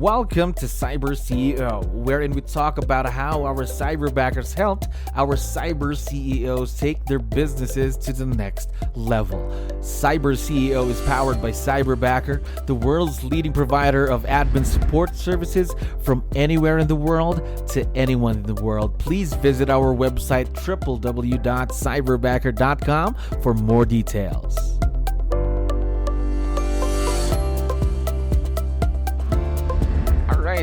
Welcome to CyberCEO, wherein we talk about how our cyberbackers helped our cyber CEOs take their businesses to the next level. CyberCEO is powered by Cyberbacker, the world's leading provider of admin support services from anywhere in the world to anyone in the world. Please visit our website www.cyberbacker.com for more details.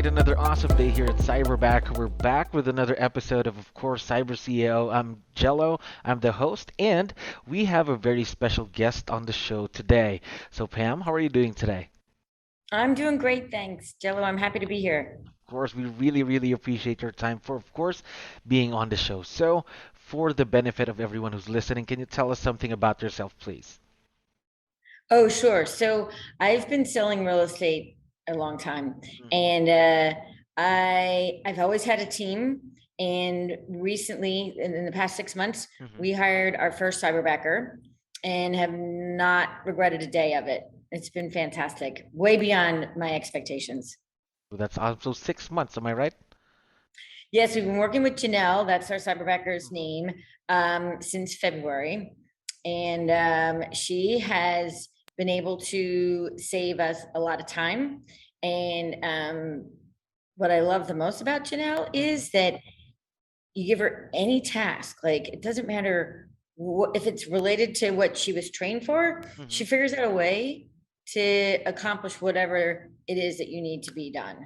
Another awesome day here at Cyberbacker. We're back with another episode of course, CyberCEO. I'm Jello. I'm the host, and we have a very special guest on the show today. So, Pam, how are you doing today? I'm doing great, thanks, Jello. I'm happy to be here. Of course, we really appreciate your time for, of course, being on the show. So, for the benefit of everyone who's listening, can you tell us something about yourself, please? Oh, sure. So I've been selling real estate a long time, and I've always had a team. And recently, in the past 6 months, we hired our first cyberbacker, and have not regretted a day of it. It's been fantastic, way beyond my expectations. So that's also 6 months, am I right? Yes, we've been working with Janelle. That's our cyberbacker's name, since February, and she has been able to save us a lot of time. And what I love the most about Janelle is that you give her any task, like it doesn't matter if it's related to what she was trained for, she figures out a way to accomplish whatever it is that you need to be done.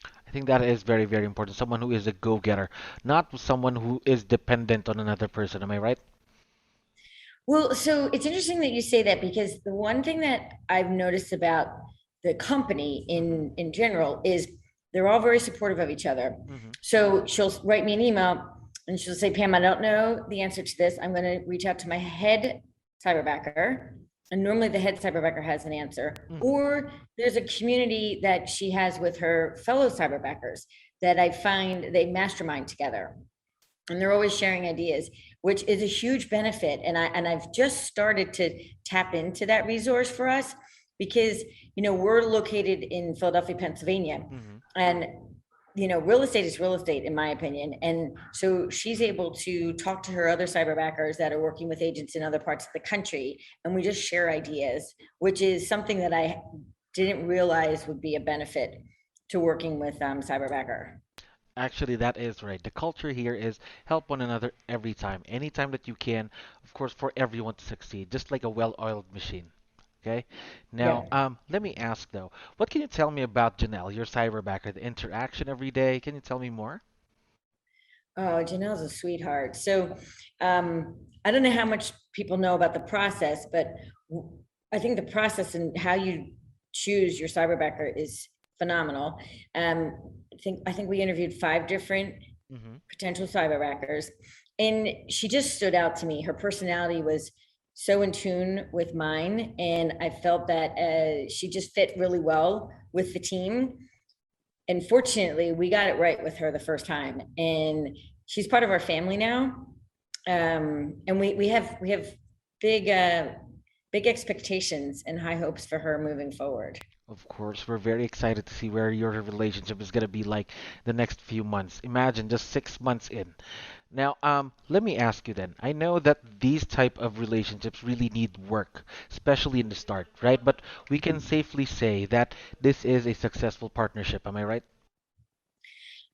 I think that is very important. Someone who is a go-getter, not someone who is dependent on another person. Am I right? Well, so it's interesting that you say that, because the one thing that I've noticed about the company in general is they're all very supportive of each other. So she'll write me an email and she'll say, Pam, I don't know the answer to this. I'm going to reach out to my head cyberbacker. And normally the head cyberbacker has an answer. Or there's a community that she has with her fellow cyberbackers that I find they mastermind together. And they're always sharing ideas, which is a huge benefit. And I've just started to tap into that resource for us, because, you know, we're located in Philadelphia, Pennsylvania, and, you know, real estate is real estate, in my opinion. And so she's able to talk to her other cyberbackers that are working with agents in other parts of the country. And we just share ideas, which is something that I didn't realize would be a benefit to working with Cyberbacker. Actually, that is right. The culture here is help one another every time, anytime that you can, of course, for everyone to succeed, just like a well-oiled machine. Okay. Now, Yeah. let me ask though, what can you tell me about Janelle, your cyberbacker, the interaction every day? Can you tell me more? Oh, Janelle's a sweetheart. So I don't know how much people know about the process, but I think the process and how you choose your cyberbacker is phenomenal. I think we interviewed 5 different hmm potential cyberbackers, and she just stood out to me. Her personality was so in tune with mine, and I felt that she just fit really well with the team. And fortunately, we got it right with her the first time, and she's part of our family now. And we have big big expectations and high hopes for her moving forward. Of course, we're very excited to see where your relationship is going to be like the next few months. Imagine just 6 months in. Now, let me ask you then. I know that these type of relationships really need work, especially in the start, right? But we can safely say that this is a successful partnership. Am I right?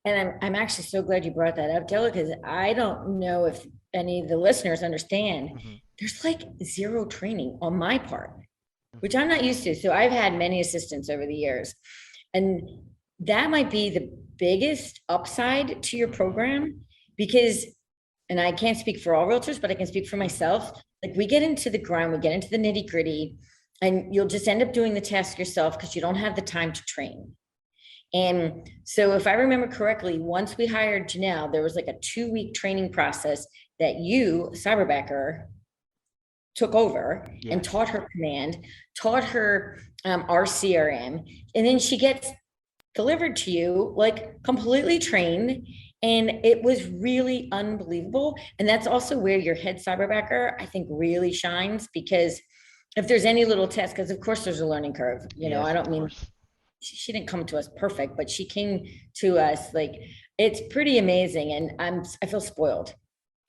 And I'm actually so glad you brought that up, Jill, because I don't know if any of the listeners understand. hmm There's like zero training on my part, which I'm not used to. So I've had many assistants over the years, and that might be the biggest upside to your program, because, and I can't speak for all realtors, but I can speak for myself. Like, we get into the grind, we get into the nitty gritty, and you'll just end up doing the task yourself because you don't have the time to train. And so if I remember correctly, once we hired Janelle, there was like a 2-week training process that you, Cyberbacker, took over and Yes. taught her command, taught her our CRM, and then she gets delivered to you like completely trained. And it was really unbelievable. And that's also where your head cyberbacker, I think, really shines, because if there's any little test, because of course there's a learning curve, you know, I Yes, of don't mean course. she didn't come to us perfect, but she came to us like, it's pretty amazing. And I feel spoiled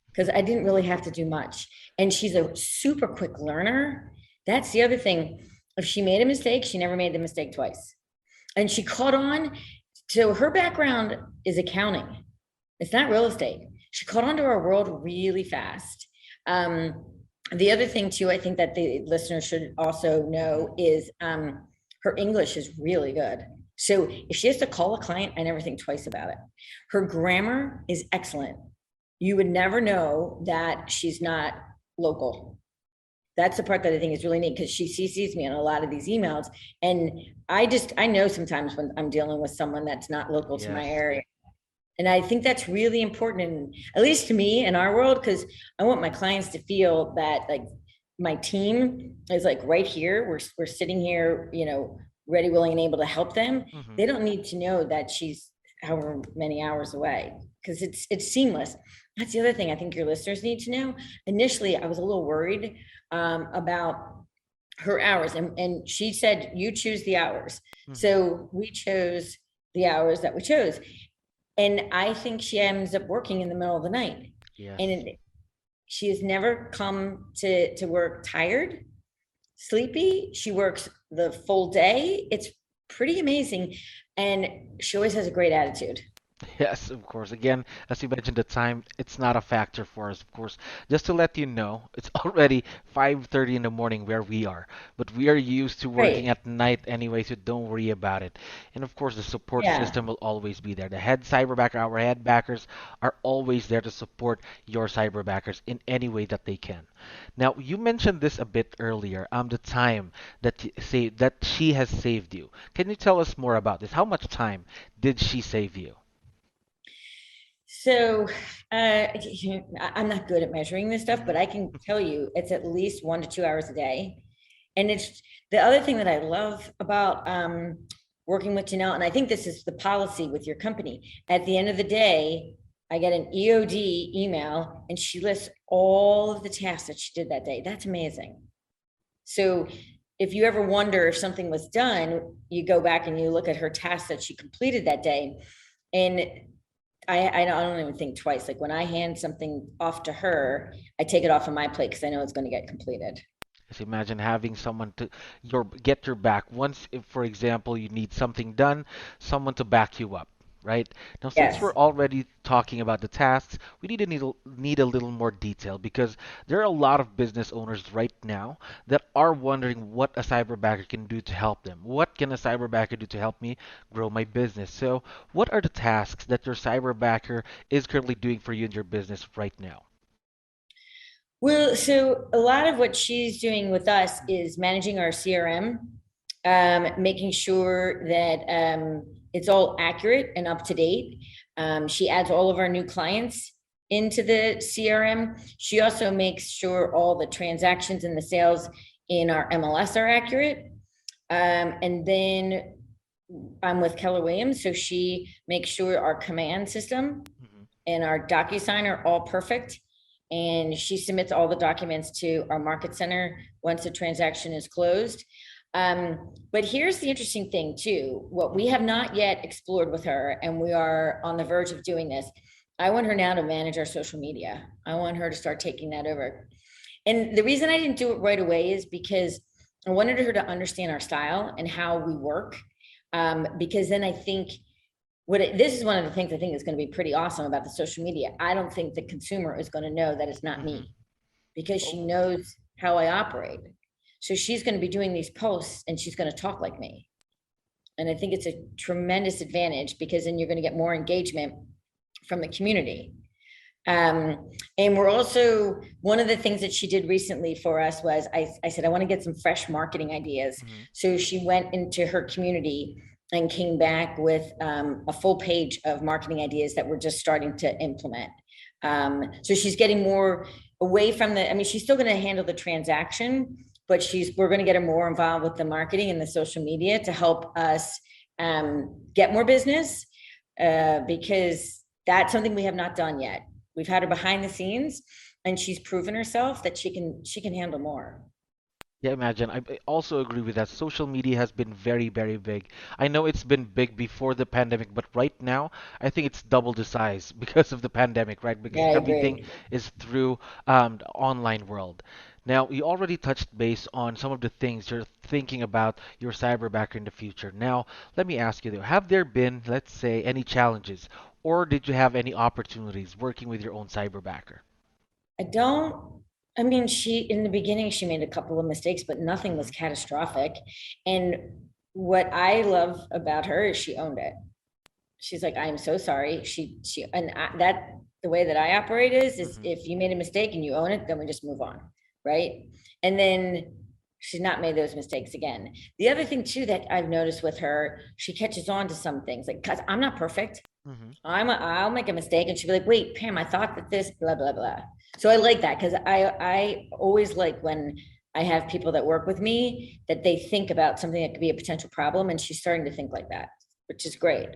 because I didn't really have to do much. And she's a super quick learner. That's the other thing. If she made a mistake, she never made the mistake twice. And she caught on. So her background is accounting. It's not real estate. She caught on to our world really fast. The other thing too, I think that the listeners should also know is her English is really good. So if she has to call a client, I never think twice about it. Her grammar is excellent. You would never know that she's not local. That's the part that I think is really neat, because she CCs me on a lot of these emails. And I know sometimes when I'm dealing with someone that's not local to my area. And I think that's really important, and at least to me in our world, because I want my clients to feel that like my team is like right here. We're sitting here, you know, ready, willing, and able to help them. They don't need to know that she's however many hours away, because it's seamless. That's the other thing I think your listeners need to know. Initially, I was a little worried about her hours, and she said, you choose the hours. So we chose the hours that we chose. And I think she ends up working in the middle of the night. And she has never come to work tired, sleepy. She works the full day. It's pretty amazing. And she always has a great attitude. Yes, of course. Again, as you mentioned, the time, it's not a factor for us, of course. Just to let you know, it's already 5:30 in the morning where we are, but we are used to working at night anyway, so don't worry about it. And of course, the support system will always be there. The head cyberbacker, our head backers are always there to support your cyberbackers in any way that they can. Now, you mentioned this a bit earlier, the time that she has saved you. Can you tell us more about this? How much time did she save you? So I'm not good at measuring this stuff, but I can tell you it's at least 1 to 2 hours a day. And it's the other thing that I love about working with Janelle, and I think this is the policy with your company. At the end of the day, I get an EOD email and she lists all of the tasks that she did that day. That's amazing. So if you ever wonder if something was done, you go back and you look at her tasks that she completed that day. And I don't even think twice. Like when I hand something off to her, I take it off of my plate because I know it's going to get completed. Just imagine having someone to get your back once, if, for example, you need something done, someone to back you up, right? Now, since we're already talking about the tasks, we need a little more detail, because there are a lot of business owners right now that are wondering what a cyberbacker can do to help them. What can a cyberbacker do to help me grow my business? So, what are the tasks that your cyberbacker is currently doing for you in your business right now? Well, so a lot of what she's doing with us is managing our CRM, making sure that it's all accurate and up to date. She adds all of our new clients into the CRM. She also makes sure all the transactions and the sales in our MLS are accurate. And then I'm with Keller Williams, so she makes sure our command system and our DocuSign are all perfect. And she submits all the documents to our market center once the transaction is closed. But here's the interesting thing too, what we have not yet explored with her, and we are on the verge of doing this. I want her now to manage our social media. I want her to start taking that over. And the reason I didn't do it right away is because I wanted her to understand our style and how we work. Because then I think this is one of the things I think is going to be pretty awesome about the social media. I don't think the consumer is going to know that it's not me, because she knows how I operate. So she's going to be doing these posts and she's going to talk like me. And I think it's a tremendous advantage, because then you're going to get more engagement from the community. And we're also, one of the things that she did recently for us was I said, I want to get some fresh marketing ideas. So she went into her community and came back with a full page of marketing ideas that we're just starting to implement. So she's getting more away from she's still going to handle the transaction, but we're going to get her more involved with the marketing and the social media to help us get more business, because that's something we have not done yet. We've had her behind the scenes, and she's proven herself that she can handle more. Yeah, imagine. I also agree with that. Social media has been very, very big. I know it's been big before the pandemic, but right now, I think it's double the size because of the pandemic, right? Yeah, Because I everything agree. is through the online world. Now, you already touched base on some of the things you're thinking about your cyberbacker in the future. Now, let me ask you though, have there been, let's say, any challenges, or did you have any opportunities working with your own cyberbacker? I don't, I mean, in the beginning, she made a couple of mistakes, but nothing was Hmm. catastrophic. And what I love about her is she owned it. She's like, I am so sorry. The way that I operate is Hmm. if you made a mistake and you own it, then we just move on. Right. And then she's not made those mistakes again. The other thing too that I've noticed with her, she catches on to some things like, cause I'm not perfect. Hmm. I'll make a mistake and she'll be like, wait, Pam, I thought that this, blah, blah, blah. So I like that because I always like when I have people that work with me that they think about something that could be a potential problem. And she's starting to think like that, which is great.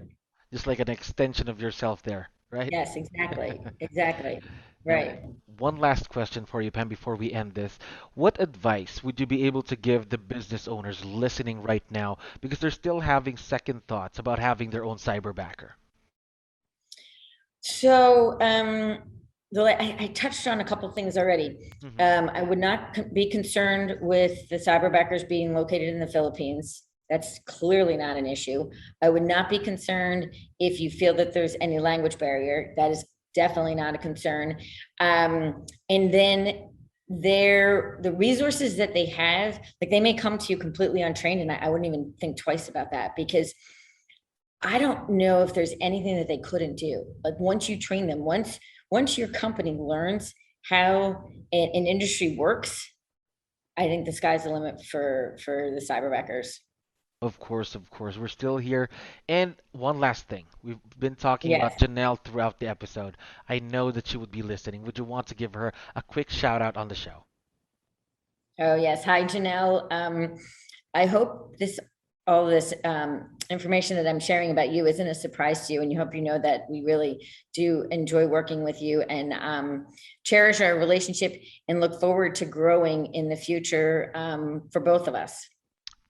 Just like an extension of yourself there, right? Yes, exactly. Exactly. Now, Right. one last question for you, Pam, before we end this. What advice would you be able to give the business owners listening right now because they're still having second thoughts about having their own cyberbacker? So, I touched on a couple of things already. Hmm. I would not be concerned with the cyberbackers being located in the Philippines. That's clearly not an issue. I would not be concerned if you feel that there's any language barrier. That is definitely not a concern. And then the resources that they have, like they may come to you completely untrained, and I wouldn't even think twice about that because I don't know if there's anything that they couldn't do. Like once you train them, once your company learns how an industry works, I think the sky's the limit for the cyberbackers. Of course, of course. We're still here. And one last thing. We've been talking about Yes. Janelle throughout the episode. I know that she would be listening. Would you want to give her a quick shout out on the show? Oh, yes. Hi, Janelle. I hope all this information that I'm sharing about you isn't a surprise to you, and you hope you know that we really do enjoy working with you and cherish our relationship and look forward to growing in the future for both of us.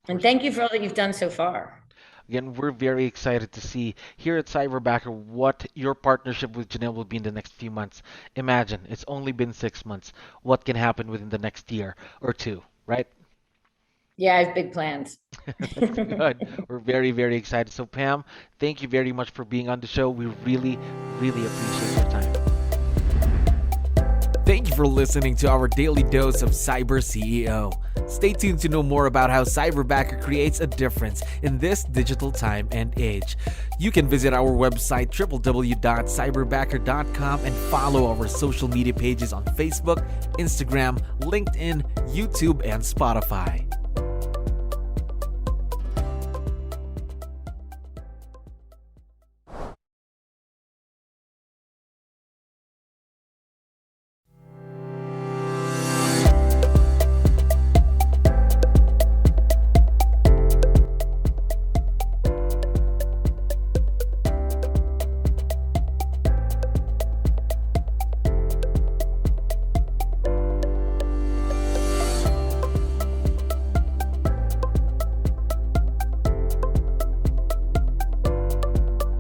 Of And course. thank you for all that you've done so far. Again, we're very excited to see here at Cyberbacker what your partnership with Janelle will be in the next few months. Imagine, it's only been 6 months. What can happen within the next year or two, right? Yeah, I have big plans. That's good. We're very, very excited. So, Pam, thank you very much for being on the show. We really, really appreciate your time. Thank you for listening to our daily dose of Cyber CEO. Stay tuned to know more about how Cyberbacker creates a difference in this digital time and age. You can visit our website www.cyberbacker.com and follow our social media pages on Facebook, Instagram, LinkedIn, YouTube, and Spotify.